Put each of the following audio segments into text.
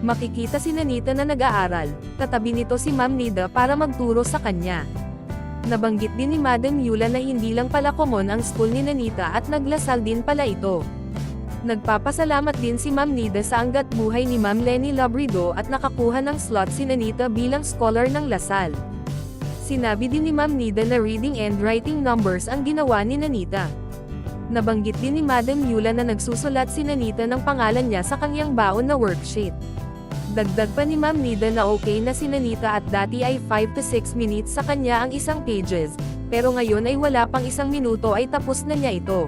Makikita si Nanita na nag-aaral, katabi nito si Ma'am Nida para magturo sa kanya. Nabanggit din ni Madam Yula na hindi lang pala common ang school ni Nanita at naglasal din pala ito. Nagpapasalamat din si Ma'am Nida sa hangga't buhay ni Ma'am Lenny Labrido at nakakuha ng slot si Nanita bilang scholar ng Lasal. Sinabi din ni Ma'am Nida na reading and writing numbers ang ginawa ni Nanita. Nabanggit din ni Madam Yula na nagsusulat si Nanita ng pangalan niya sa kanyang baon na worksheet. Dagdag pa ni Ma'am Nida na okay na si Nanita at dati ay 5 to 6 minutes sa kanya ang isang pages, pero ngayon ay wala pang 1 minuto ay tapos na niya ito.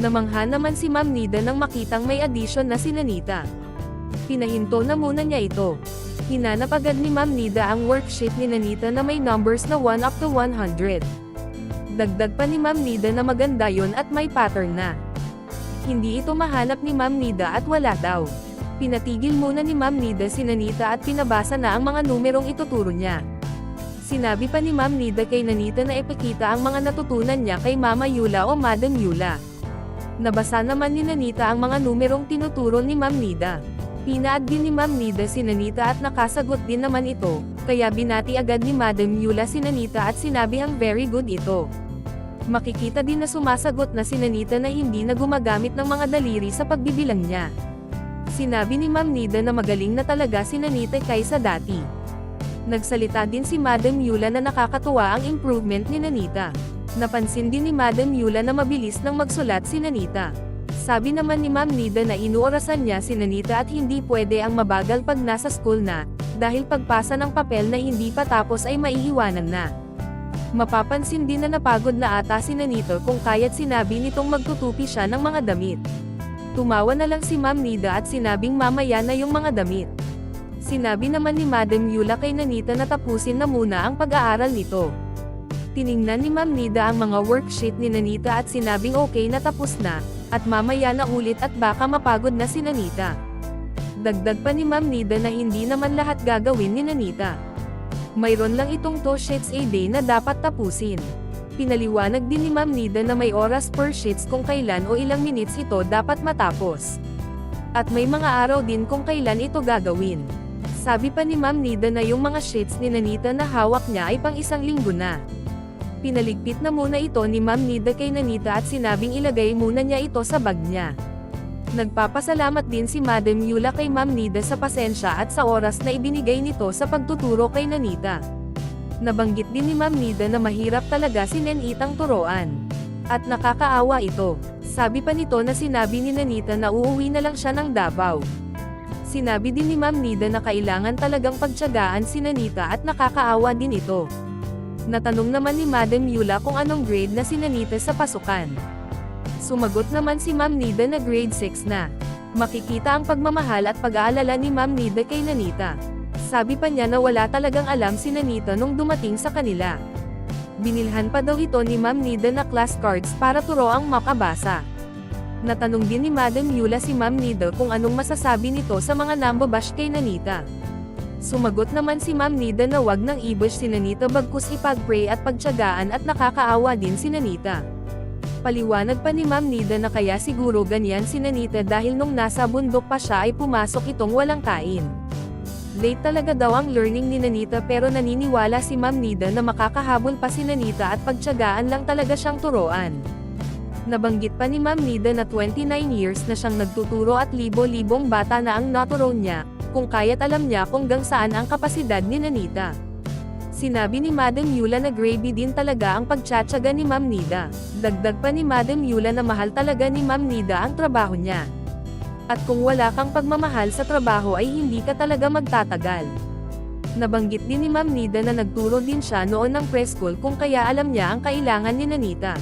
Namangha naman si Ma'am Nida nang makitang may addition na si Nanita. Pinahinto na muna niya ito. Hinanap agad ni Ma'am Nida ang worksheet ni Nanita na may numbers na 1 up to 100. Dagdag pa ni Ma'am Nida na maganda yon at may pattern na. Hindi ito mahanap ni Ma'am Nida at wala daw. Pinatigil muna ni Ma'am Nida si Nanita at pinabasa na ang mga numerong ituturo niya. Sinabi pa ni Ma'am Nida kay Nanita na ipakita ang mga natutunan niya kay Mama Yula o Madam Yula. Nabasa naman ni Nanita ang mga numerong tinuturo ni Ma'am Nida. Pinaad din ni Ma'am Nida si Nanita at nakasagot din naman ito, kaya binati agad ni Madam Yula si Nanita at sinabihang very good ito. Makikita din na sumasagot na si Nanita na hindi na gumagamit ng mga daliri sa pagbibilang niya. Sinabi ni Ma'am Nida na magaling na talaga si Nanita kaysa dati. Nagsalita din si Madam Yula na nakakatuwa ang improvement ni Nanita. Napansin din ni Madam Yula na mabilis nang magsulat si Nanita. Sabi naman ni Ma'am Nida na inuorasan niya si Nanita at hindi pwede ang mabagal pag nasa school na, dahil pagpasa ng papel na hindi pa tapos ay maiiwanan na. Mapapansin din na napagod na ata si Nanita kung kaya't sinabi nitong magtutupi siya ng mga damit. Tumawa na lang si Ma'am Nida at sinabing mamaya na yung mga damit. Sinabi naman ni Madam Yula kay Nanita na tapusin na muna ang pag-aaral nito. Tiningnan ni Ma'am Nida ang mga worksheet ni Nanita at sinabing okay na tapos na, at mamaya na ulit at baka mapagod na si Nanita. Dagdag pa ni Ma'am Nida na hindi naman lahat gagawin ni Nanita. Mayroon lang itong 2 sheets a day na dapat tapusin. Pinaliwanag din ni Ma'am Nida na may oras per sheets kung kailan o ilang minutes ito dapat matapos. At may mga araw din kung kailan ito gagawin. Sabi pa ni Ma'am Nida na yung mga sheets ni Nanita na hawak niya ay pang 1 linggo na. Pinaligpit na muna ito ni Ma'am Nida kay Nanita at sinabing ilagay muna niya ito sa bag niya. Nagpapasalamat din si Madam Yula kay Ma'am Nida sa pasensya at sa oras na ibinigay nito sa pagtuturo kay Nanita. Nabanggit din ni Ma'am Nida na mahirap talaga si Nenitang turuan. At nakakaawa ito. Sabi pa nito na sinabi ni Nanita na uuwi na lang siya ng Davao. Sinabi din ni Ma'am Nida na kailangan talagang pagtiyagaan si Nanita at nakakaawa din ito. Natanong naman ni Madam Yula kung anong grade na si Nanita sa pasukan. Sumagot naman si Ma'am Nida na grade 6 na. Makikita ang pagmamahal at pag-aalala ni Ma'am Nida kay Nanita. Sabi pa niya na wala talagang alam si Nanita nung dumating sa kanila. Binilhan pa daw ito ni Ma'am Nida na class cards para turoang makabasa. Natanong din ni Madam Yula si Ma'am Nida kung anong masasabi nito sa mga nambabash kay Nanita. Sumagot naman si Ma'am Nida na wag nang i-bash si Nanita bagkus ipag-pray at pagtiyagaan at nakakaawa din si Nanita. Paliwanag pa ni Ma'am Nida na kaya siguro ganyan si Nanita dahil nung nasa bundok pa siya ay pumasok itong walang kain. Late talaga daw ang learning ni Nanita pero naniniwala si Ma'am Nida na makakahabol pa si Nanita at pagtiyagaan lang talaga siyang turuan. Nabanggit pa ni Ma'am Nida na 29 years na siyang nagtuturo at libo-libong bata na ang naturo niya, kung kaya't alam niya kung hanggang saan ang kapasidad ni Nanita. Sinabi ni Madam Yula na gravy din talaga ang pagtsatsaga ni Ma'am Nida. Dagdag pa ni Madam Yula na mahal talaga ni Ma'am Nida ang trabaho niya. At kung wala kang pagmamahal sa trabaho ay hindi ka talaga magtatagal. Nabanggit din ni Ma'am Nida na nagturo din siya noon ng preschool kung kaya alam niya ang kailangan ni Nanita.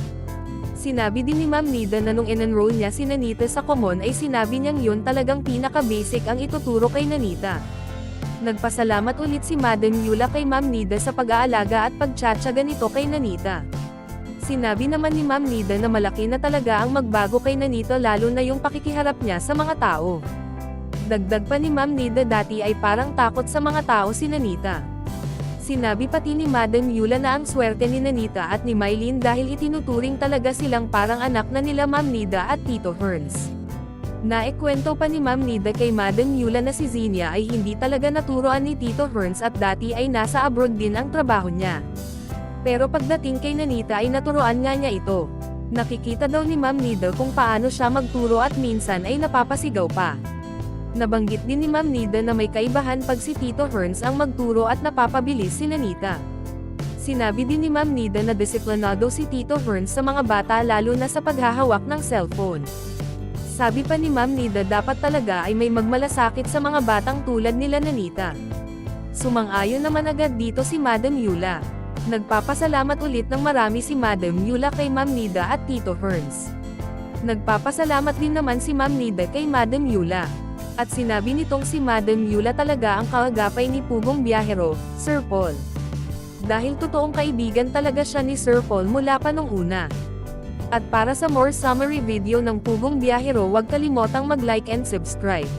Sinabi din ni Ma'am Nida na nung in-enroll niya si Nanita sa common ay sinabi niyang yun talagang pinaka-basic ang ituturo kay Nanita. Nagpasalamat ulit si Madam Yula kay Ma'am Nida sa pag-aalaga at pagtsatsaga nito kay Nanita. Sinabi naman ni Ma'am Nida na malaki na talaga ang magbago kay Nanita lalo na yung pakikiharap niya sa mga tao. Dagdag pa ni Ma'am Nida dati ay parang takot sa mga tao si Nanita. Sinabi pati ni Madam Yula na ang swerte ni Nanita at ni Mylene dahil itinuturing talaga silang parang anak na nila Ma'am Nida at Tito Herns. Naikwento pa ni Ma'am Nida kay Madam Yula na si Xenia ay hindi talaga naturoan ni Tito Herns at dati ay nasa abroad din ang trabaho niya. Pero pagdating kay Nanita ay naturoan nga niya ito. Nakikita daw ni Ma'am Nida kung paano siya magturo at minsan ay napapasigaw pa. Nabanggit din ni Ma'am Nida na may kaibahan pag si Tito Herns ang magturo at napapabilis si Nanita. Sinabi din ni Ma'am Nida na disiplinado si Tito Herns sa mga bata lalo na sa paghahawak ng cellphone. Sabi pa ni Ma'am Nida dapat talaga ay may magmalasakit sa mga batang tulad nila Nanita. Sumang-ayon naman agad dito si Madam Yula. Nagpapasalamat ulit ng marami si Madam Yula kay Ma'am Nida at Tito Herns. Nagpapasalamat din naman si Ma'am Nida kay Madam Yula. At sinabi nitong si Madam Yula talaga ang kaagapay ni Pugong Biyahero, Sir Paul. Dahil totoong kaibigan talaga siya ni Sir Paul mula pa nung una. At para sa more summary video ng Pugong Biyahero, huwag kalimotang mag-like and subscribe.